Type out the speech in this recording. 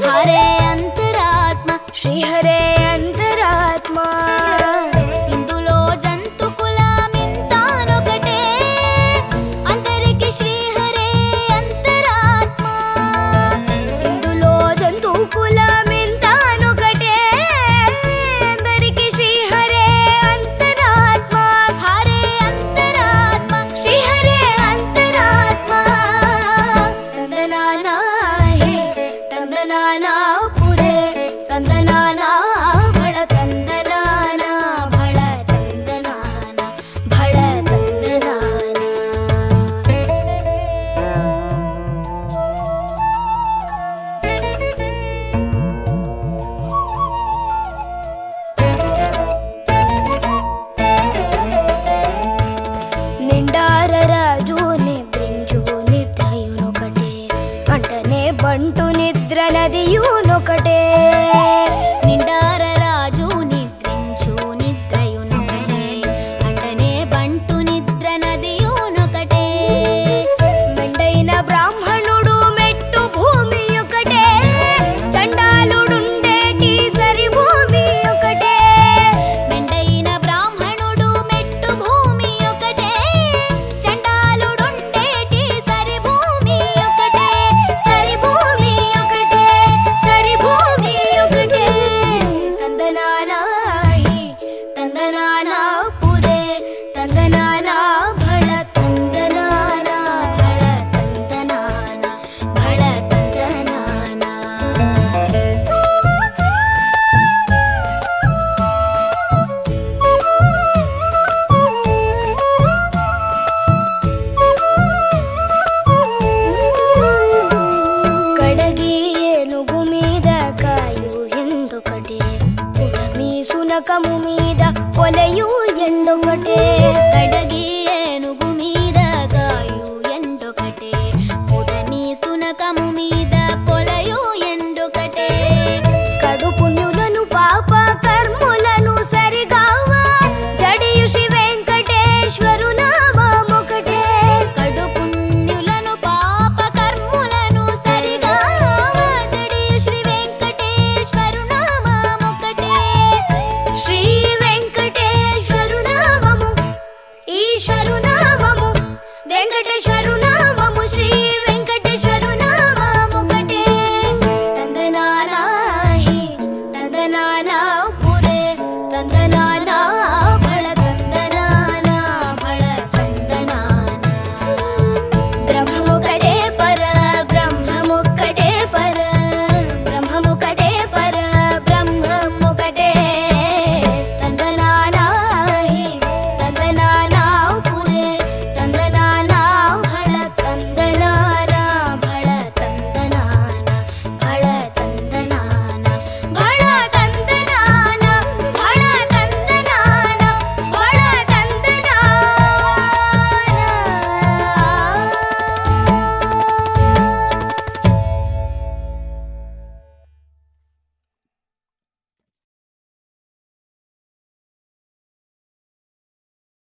హరే అంతరాత్మ శ్రీహరే అంతరాత్మ ఇందులో జంతు కులమింతానొకటే అందరికి శ్రీహరే అంతరాత్మ ఇందులో జంతు కులమింతానొకటే అందరికి శ్రీహరే అంతరాత్మ హరే అంతరాత్మ శ్రీహరే అంతరాత్మ తందనానా హే తందనానా పురే తందనానా భళ తందనానా భళ తందనానా భళ తందనానా నిండార రాజుని బ్రింజుని త్రయునొకటే అంటనే బంటు నిద్ర నదియునొకటే నిండార రాజుని బ్రింజుని త్రయునొకటే అంటనే బంటు నిద్ర నదియునొకటే మెండైన బ్రాహ్మణుడు మెట్టు భూమి ఒకటే చండాలుడుండేటి సరి భూమి ఒకటే మెండైన బ్రాహ్మణుడు మెట్టు భూమి ఒకటే చండాలుడుండేటి సరి భూమి ఒకటే సరి భూమి ఒకటే సరి భూమి ఒకటే తందనానా హి తందనానా పురే తందనానా భళ తందనానా భళ తందనానా భళ తందనానా కడగి ఏనుగు మీద కాయు ఎందొకటే పుడమి సునకము మీద